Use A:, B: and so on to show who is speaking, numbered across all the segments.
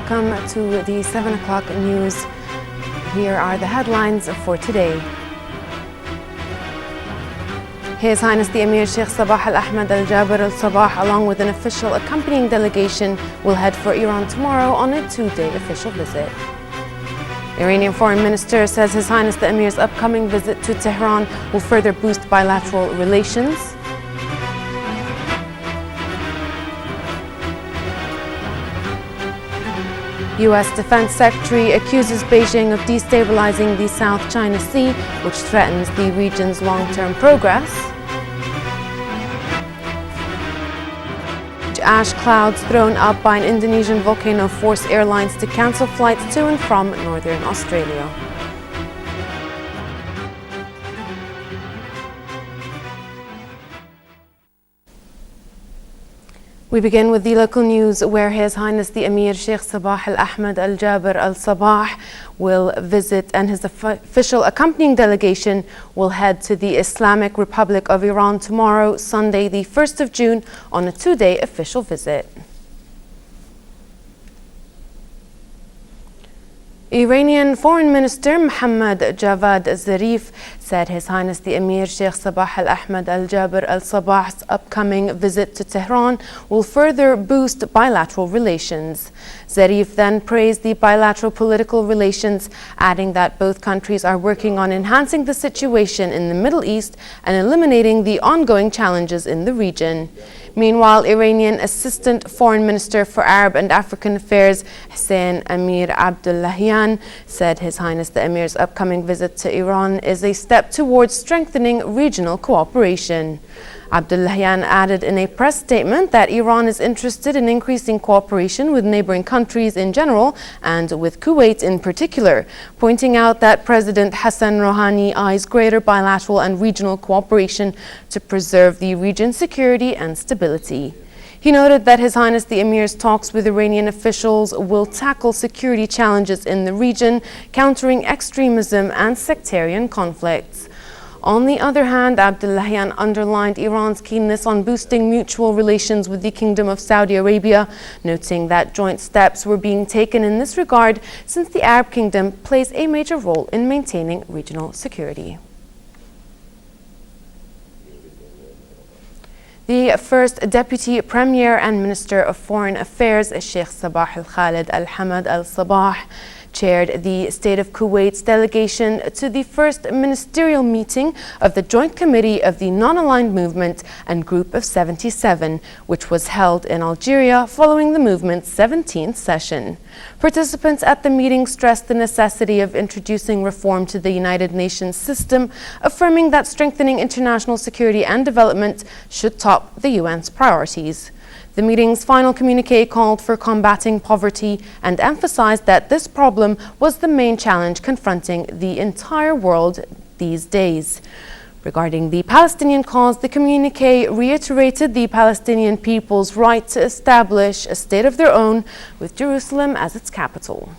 A: welcome to the 7 o'clock news. Here are the headlines for today. His Highness the Emir Sheikh Sabah Al Ahmed Al Jaber Al Sabah, along with an official accompanying delegation, will head for Iran tomorrow on a two-day official visit. Iranian Foreign Minister says His Highness the Emir's upcoming visit to Tehran will further boost bilateral relations. U.S. Defense Secretary accuses Beijing of destabilizing the South China Sea, which threatens the region's long-term progress. Ash clouds thrown up by an Indonesian volcano force airlines to cancel flights to and from northern Australia. We begin with the local news, where His Highness the Emir Sheikh Sabah Al Ahmed Al Jaber Al Sabah will visit, and his official accompanying delegation will head to the Islamic Republic of Iran tomorrow, Sunday the 1st of June, on a two-day official visit. Iranian Foreign Minister Mohammad Javad Zarif said His Highness the Emir Sheikh Sabah Al Ahmed Al Jaber Al Sabah's upcoming visit to Tehran will further boost bilateral relations. Zarif then praised the bilateral political relations, adding that both countries are working on enhancing the situation in the Middle East and eliminating the ongoing challenges in the region. Meanwhile, Iranian Assistant Foreign Minister for Arab and African Affairs Hussein Amir Abdullahian said His Highness the Emir's upcoming visit to Iran is a step towards strengthening regional cooperation. Abdullahian added in a press statement that Iran is interested in increasing cooperation with neighboring countries in general and with Kuwait in particular, pointing out that President Hassan Rouhani eyes greater bilateral and regional cooperation to preserve the region's security and stability. He noted that His Highness the Emir's talks with Iranian officials will tackle security challenges in the region, countering extremism and sectarian conflicts. On the other hand, Abdullahian underlined Iran's keenness on boosting mutual relations with the Kingdom of Saudi Arabia, noting that joint steps were being taken in this regard since the Arab Kingdom plays a major role in maintaining regional security. The first Deputy Premier and Minister of Foreign Affairs, Sheikh Sabah Al-Khalid Al-Hamad Al-Sabah, chaired the State of Kuwait's delegation to the first ministerial meeting of the Joint Committee of the Non-Aligned Movement and Group of 77, which was held in Algeria following the movement's 17th session. Participants at the meeting stressed the necessity of introducing reform to the United Nations system, affirming that strengthening international security and development should top the UN's priorities. The meeting's final communiqué called for combating poverty and emphasized that this problem was the main challenge confronting the entire world these days. Regarding the Palestinian cause, the communiqué reiterated the Palestinian people's right to establish a state of their own, with Jerusalem as its capital.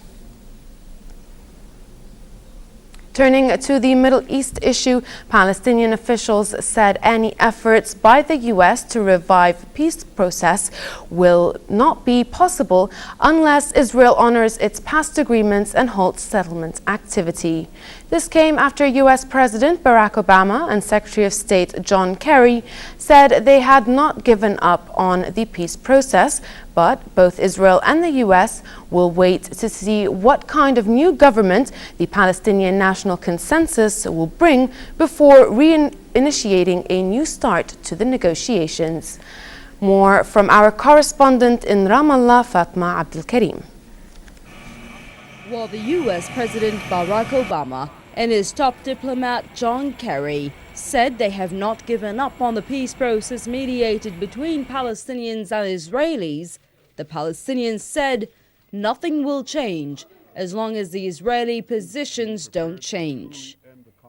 A: Turning to the Middle East issue, Palestinian officials said any efforts by the U.S. to revive the peace process will not be possible unless Israel honors its past agreements and halts settlement activity. This came after U.S. President Barack Obama and Secretary of State John Kerry said they had not given up on the peace process, but both Israel and the U.S. will wait to see what kind of new government the Palestinian National Consensus will bring before reinitiating a new start to the negotiations. More from our correspondent in Ramallah, Fatma Abdul Karim.
B: While the U.S. President Barack Obama and his top diplomat John Kerry said they have not given up on the peace process mediated between Palestinians and Israelis, the Palestinians said nothing will change as long as the Israeli positions don't change.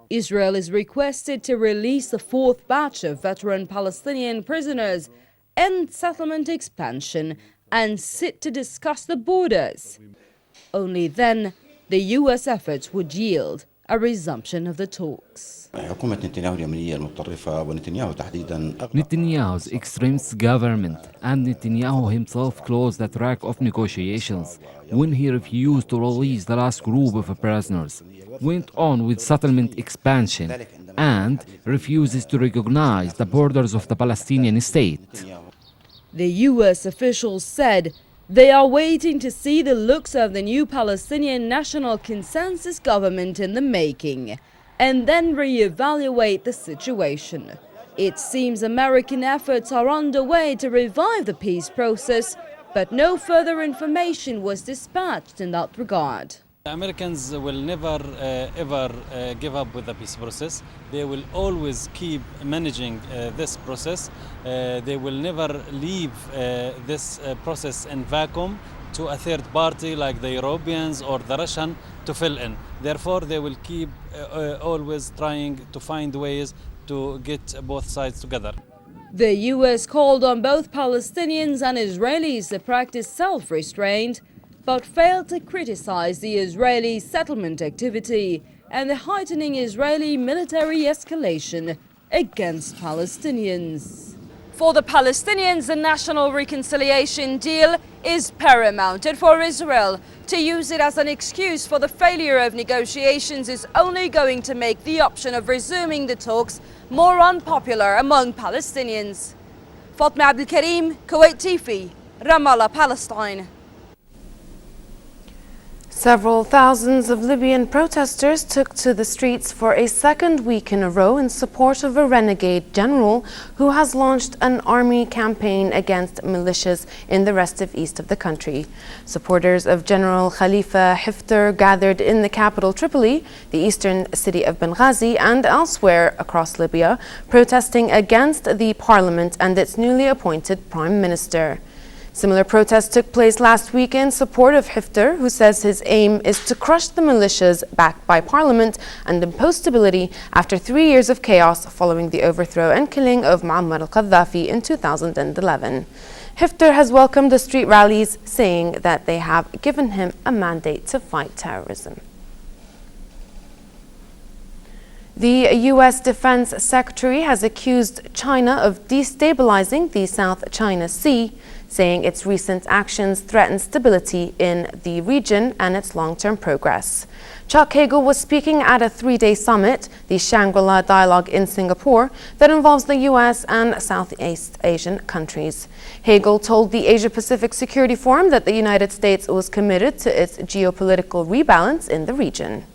B: Israel is requested to release the fourth batch of veteran Palestinian prisoners, end settlement expansion, and sit to discuss the borders. Only then the U.S. efforts would yield a resumption of the talks.
C: حكومة نتنياهو اليمنية المتطرفة ونتنياهو تحديدا
D: Netanyahu's extremist government and Netanyahu himself closed the track of negotiations when he refused to release the last group of prisoners, went on with settlement expansion, and refuses to recognize the borders of the Palestinian state.
B: The U.S. officials said they are waiting to see the looks of the new Palestinian National Consensus government in the making, and then re-evaluate the situation. It seems American efforts are underway to revive the peace process, but no further information was dispatched in that regard.
E: The Americans will never ever give up with the peace process. They will always keep managing this process. They will never leave this process in vacuum to a third party like the Europeans or the Russian to fill in. Therefore, they will keep always trying to find ways to get both sides together.
B: The U.S. called on both Palestinians and Israelis to practice self-restraint, but failed to criticize the Israeli settlement activity and the heightening Israeli military escalation against Palestinians. For the Palestinians, the national reconciliation deal is paramount, and for Israel to use it as an excuse for the failure of negotiations is only going to make the option of resuming the talks more unpopular among Palestinians. Fatma Abdel Karim, Kuwait TV, Ramallah, Palestine.
A: Several thousands of Libyan protesters took to the streets for a second week in a row in support of a renegade general who has launched an army campaign against militias in the restive east of the country. Supporters of General Khalifa Haftar gathered in the capital Tripoli, the eastern city of Benghazi, and elsewhere across Libya, protesting against the parliament and its newly appointed prime minister. Similar protests took place last week in support of Haftar, who says his aim is to crush the militias backed by parliament and impose stability after 3 years of chaos following the overthrow and killing of Muammar al-Gaddafi in 2011. Haftar has welcomed the street rallies, saying that they have given him a mandate to fight terrorism. The U.S. Defense Secretary has accused China of destabilizing the South China Sea, saying its recent actions threaten stability in the region and its long-term progress. Chuck Hagel was speaking at a 3-day summit, the Shangri-La Dialogue in Singapore, that involves the U.S. and Southeast Asian countries. Hagel told the Asia-Pacific Security Forum that the United States was committed to its geopolitical rebalance in the region.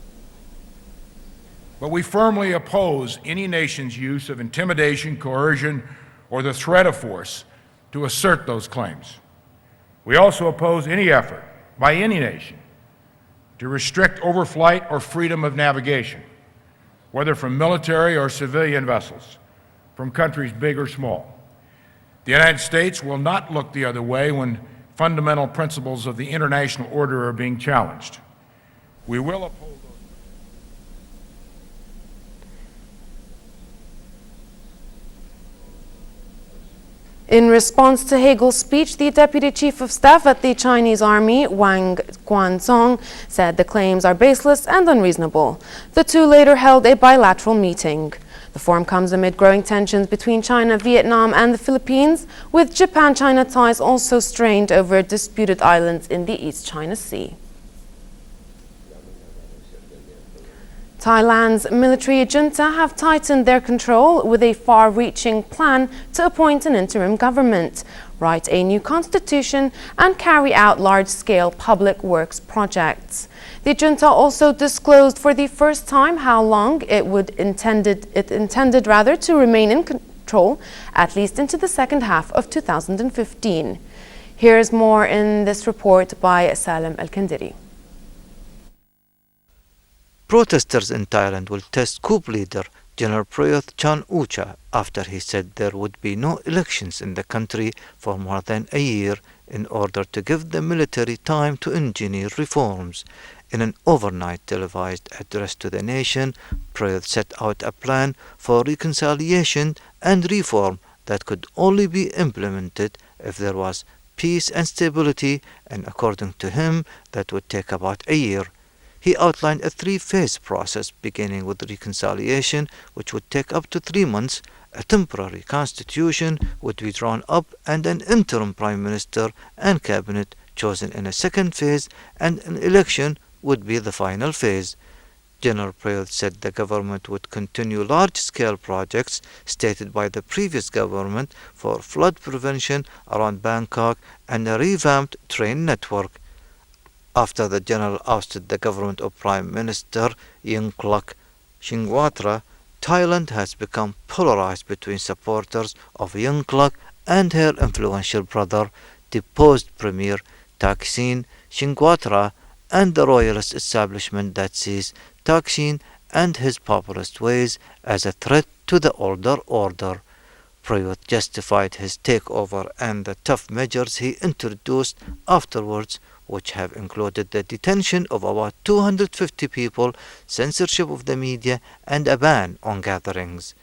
F: But we firmly oppose any nation's use of intimidation, coercion, or the threat of force to assert those claims. We also oppose any effort by any nation to restrict overflight or freedom of navigation, whether from military or civilian vessels, from countries big or small. The United States will not look the other way when fundamental principles of the international order are being challenged. We will uphold those.
A: In response to Hagel's speech, the Deputy Chief of Staff at the Chinese Army, Wang Guanzhong, said the claims are baseless and unreasonable. The two later held a bilateral meeting. The forum comes amid growing tensions between China, Vietnam, and the Philippines, with Japan-China ties also strained over disputed islands in the East China Sea. Thailand's military junta have tightened their control with a far-reaching plan to appoint an interim government, write a new constitution, and carry out large-scale public works projects. The junta also disclosed for the first time how long it intended to remain in control, at least into the second half of 2015. Here's more in this report by Salem Al-Kandiri.
G: Protesters in Thailand will test coup leader General Prayuth Chan-o-cha after he said there would be no elections in the country for more than a year in order to give the military time to engineer reforms. In an overnight televised address to the nation, Prayuth set out a plan for reconciliation and reform that could only be implemented if there was peace and stability, and according to him, that would take about a year. he outlined a three-phase process, beginning with reconciliation, which would take up to 3 months, a temporary constitution would be drawn up, and an interim prime minister and cabinet chosen in a second phase, and an election would be the final phase. General Prayut said the government would continue large-scale projects stated by the previous government for flood prevention around Bangkok and a revamped train network. After the general ousted the government of Prime Minister Yingluck Shinawatra, Thailand has become polarized between supporters of Yingluck and her influential brother, deposed Premier Thaksin Shinawatra, and the royalist establishment that sees Thaksin and his populist ways as a threat to the older order. Prayut justified his takeover and the tough measures he introduced afterwards, which have included the detention of about 250 people, censorship of the media, and a ban on gatherings.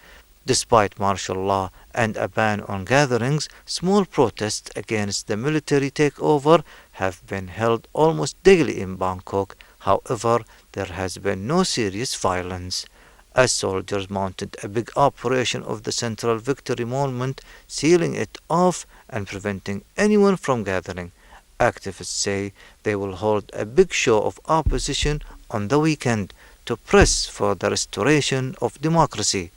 G: Despite martial law and a ban on gatherings, small protests against the military takeover have been held almost daily in Bangkok. However, there has been no serious violence, as soldiers mounted a big operation of the Central Victory Monument, sealing it off and preventing anyone from gathering. Activists say they will hold a big show of opposition on the weekend to press for the restoration of democracy.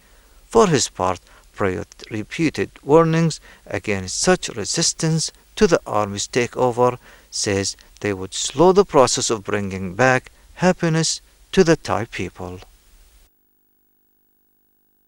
G: For his part, Prayut repeated warnings against such resistance to the army's takeover, says they would slow the process of bringing back happiness to the Thai people.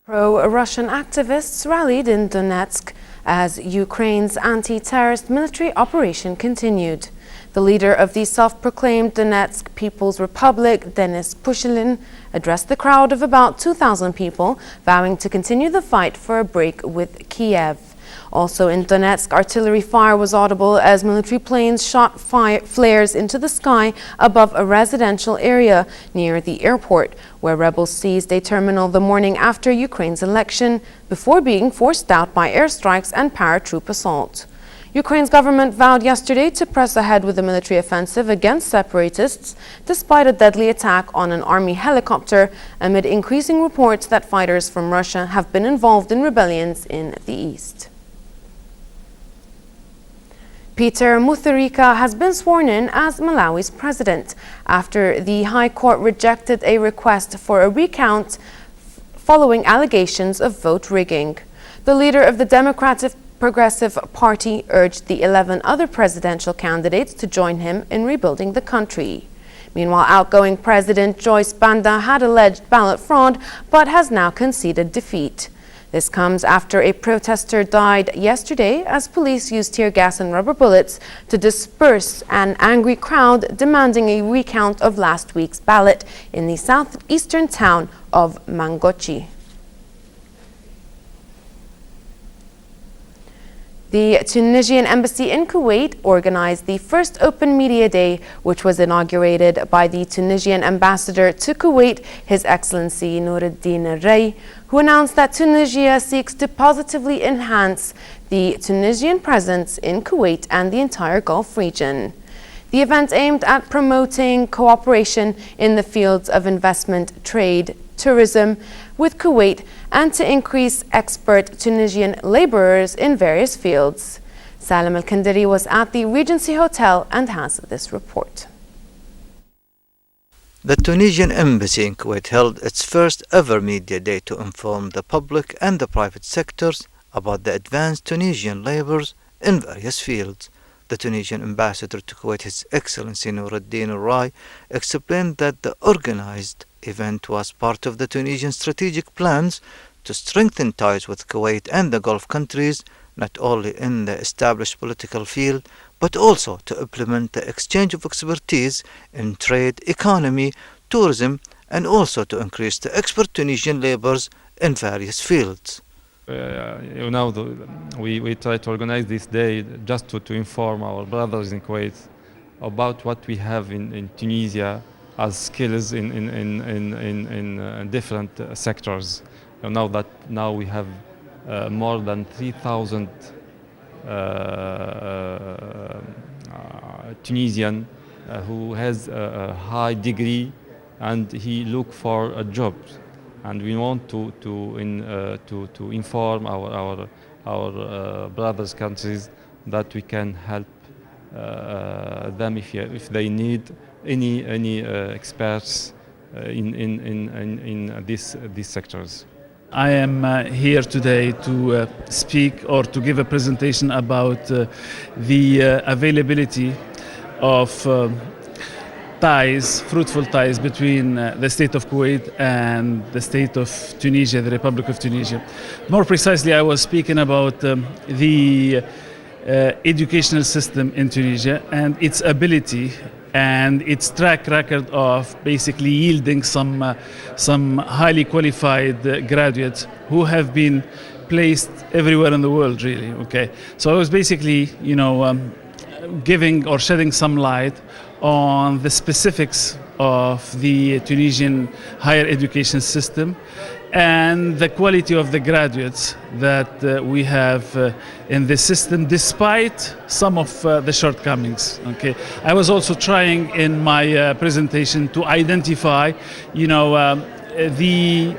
A: Pro-Russian activists rallied in Donetsk as Ukraine's anti-terrorist military operation continued. The leader of the self-proclaimed Donetsk People's Republic, Denis Pushilin, addressed the crowd of about 2,000 people, vowing to continue the fight for a break with Kiev. Also in Donetsk, artillery fire was audible as military planes shot flares into the sky above a residential area near the airport, where rebels seized a terminal the morning after Ukraine's election, before being forced out by airstrikes and paratroop assault. Ukraine's government vowed yesterday to press ahead with a military offensive against separatists, despite a deadly attack on an army helicopter, amid increasing reports that fighters from Russia have been involved in rebellions in the east. Peter Mutharika has been sworn in as Malawi's president after the High Court rejected a request for a recount following allegations of vote rigging. The leader of the Democratic Progressive Party urged the 11 other presidential candidates to join him in rebuilding the country. Meanwhile, outgoing President Joyce Banda had alleged ballot fraud but has now conceded defeat. This comes after a protester died yesterday as police used tear gas and rubber bullets to disperse an angry crowd demanding a recount of last week's ballot in the southeastern town of Mangochi. The Tunisian embassy in Kuwait organized the first Open Media Day, which was inaugurated by the Tunisian ambassador to Kuwait, His Excellency Noureddin Rey, who announced that Tunisia seeks to positively enhance the Tunisian presence in Kuwait and the entire Gulf region. The event aimed at promoting cooperation in the fields of investment, trade, tourism with Kuwait, and to increase expert Tunisian laborers in various fields. Salam Al-Kandari was at the Regency Hotel and has this report.
G: The Tunisian embassy in Kuwait held its first ever media day to inform the public and the private sectors about the advanced Tunisian laborers in various fields. The Tunisian ambassador to Kuwait, His Excellency Noureddin Rey, explained that the organized event was part of the Tunisian strategic plans to strengthen ties with Kuwait and the Gulf countries, not only in the established political field, but also to implement the exchange of expertise in trade, economy, tourism, and also to increase the expert Tunisian laborers in various fields.
H: We try to organize this day just to inform our brothers in Kuwait about what we have in Tunisia as skills in different sectors. Now we have more than 3,000 Tunisian who has a high degree and he look for a job. And we want to inform our brothers countries that we can help them if they need any experts in these sectors.
I: I am here today to speak or to give a presentation about the availability of fruitful ties between the State of Kuwait and the State of Tunisia, the Republic of Tunisia. More precisely, I was speaking about the educational system in Tunisia and its ability and its track record of basically yielding some highly qualified graduates who have been placed everywhere in the world, really. Okay, so I was basically, giving or shedding some light on the specifics of the Tunisian higher education system and the quality of the graduates that we have in this system, despite some of the shortcomings. Okay, I was also trying in my presentation to identify, the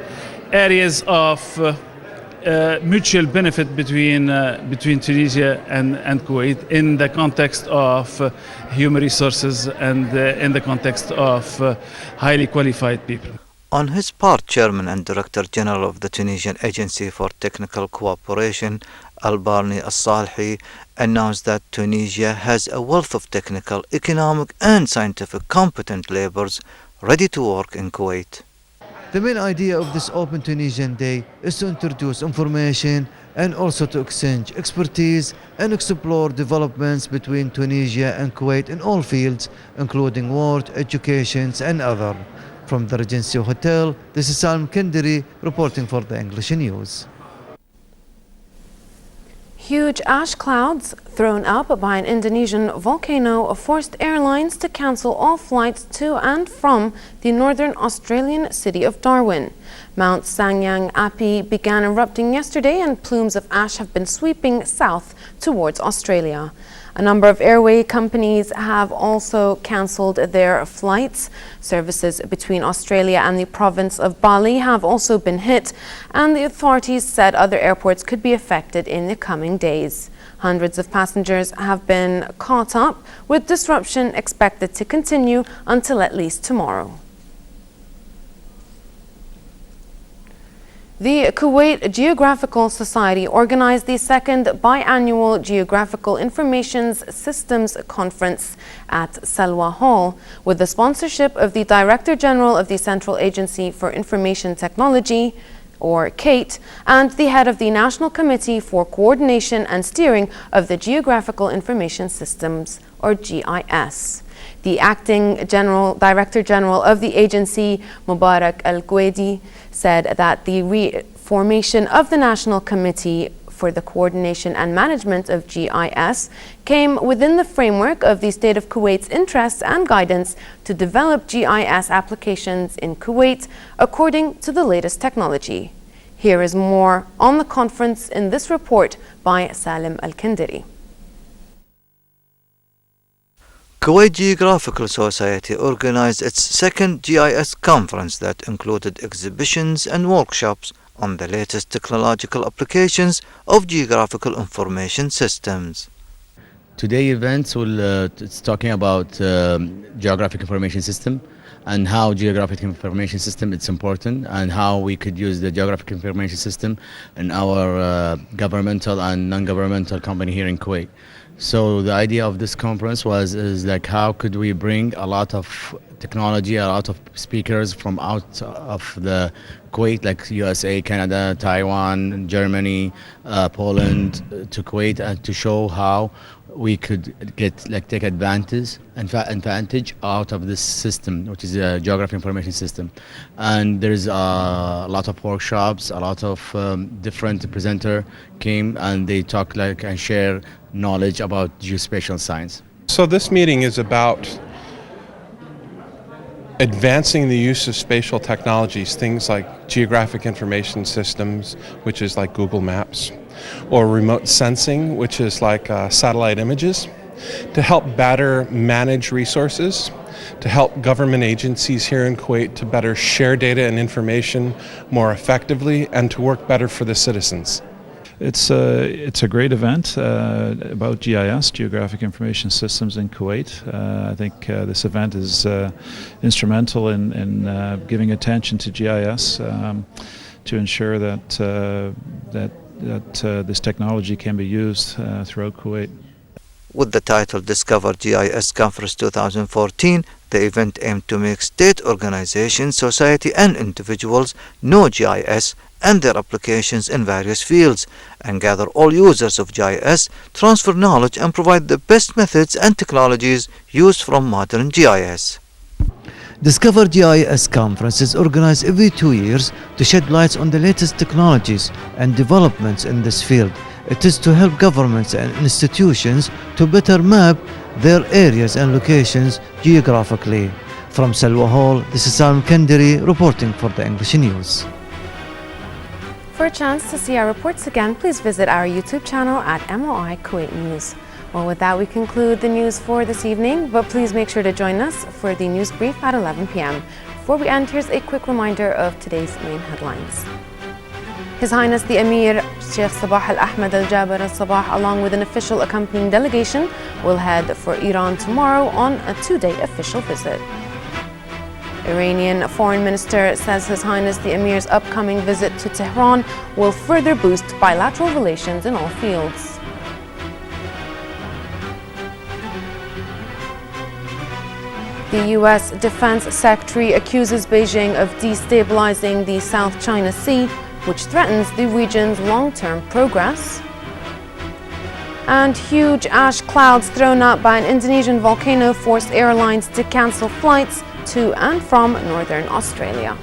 I: areas of mutual benefit between Tunisia and Kuwait in the context of human resources and in the context of highly qualified people.
G: On his part, Chairman and Director General of the Tunisian Agency for Technical Cooperation, Al-Barni Al-Salhi, announced that Tunisia has a wealth of technical, economic and scientific competent laborers ready to work in Kuwait. The main idea of this Open Tunisian Day is to introduce information and also to exchange expertise and explore developments between Tunisia and Kuwait in all fields, including work, education and other. From the Regency Hotel, this is Salim Kendiri reporting for the English News.
A: Huge ash clouds thrown up by an Indonesian volcano forced airlines to cancel all flights to and from the northern Australian city of Darwin. Mount Sanyang Api began erupting yesterday and plumes of ash have been sweeping south towards Australia. A number of airway companies have also cancelled their flights. Services between Australia and the province of Bali have also been hit, and the authorities said other airports could be affected in the coming days. Hundreds of passengers have been caught up, with disruption expected to continue until at least tomorrow. The Kuwait Geographical Society organized the second biannual Geographical Information Systems Conference at Salwa Hall with the sponsorship of the Director General of the Central Agency for Information Technology, or CATE, and the head of the National Committee for Coordination and Steering of the Geographical Information Systems, or GIS. The acting Director General of the agency, Mubarak Al-Gwaidi, said that the reformation of the National Committee for the Coordination and Management of GIS came within the framework of the State of Kuwait's interests and guidance to develop GIS applications in Kuwait according to the latest technology. Here is more on the conference in this report by Salim Al-Kendiri.
G: Kuwait Geographical Society organized its second GIS conference that included exhibitions and workshops on the latest technological applications of geographical information systems.
J: Today's event it's talking about geographic information system and how geographic information system is important and how we could use the geographic information system in our governmental and non-governmental company here in Kuwait. So the idea of this conference is like how could we bring a lot of technology, a lot of speakers from out of the Kuwait, like USA, Canada, Taiwan, Germany, Poland, to Kuwait, and to show how we could take advantage out of this system, which is a geographic information system. And there's a lot of workshops, a lot of different presenters came and they talk and share knowledge about geospatial science.
K: So this meeting is about advancing the use of spatial technologies, things like geographic information systems, which is like Google Maps, or remote sensing, which is like satellite images, to help better manage resources to help government agencies here in Kuwait to better share data and information more effectively and to work better for the citizens.
L: It's a great event about GIS, Geographic Information Systems in Kuwait. I think this event is instrumental in giving attention to GIS to ensure that this technology can be used throughout Kuwait.
G: With the title Discover GIS Conference 2014, the event aimed to make state organizations, society and individuals know GIS and their applications in various fields, and gather all users of GIS, transfer knowledge and provide the best methods and technologies used from modern GIS. Discover GIS Conference is organized every 2 years to shed light on the latest technologies and developments in this field. It is to help governments and institutions to better map their areas and locations geographically. From Salwa Hall, this is Salim Kandiri reporting for the English News.
A: For a chance to see our reports again, please visit our YouTube channel at MOI Kuwait News. Well, with that, we conclude the news for this evening, but please make sure to join us for the news brief at 11 p.m. Before we end, here's a quick reminder of today's main headlines. His Highness the Emir Sheikh Sabah Al-Ahmad Al-Jaber Al-Sabah, along with an official accompanying delegation, will head for Iran tomorrow on a 2-day official visit. Iranian Foreign Minister says His Highness the Emir's upcoming visit to Tehran will further boost bilateral relations in all fields. The U.S. Defense Secretary accuses Beijing of destabilizing the South China Sea, which threatens the region's long-term progress. And huge ash clouds thrown up by an Indonesian volcano forced airlines to cancel flights to and from northern Australia.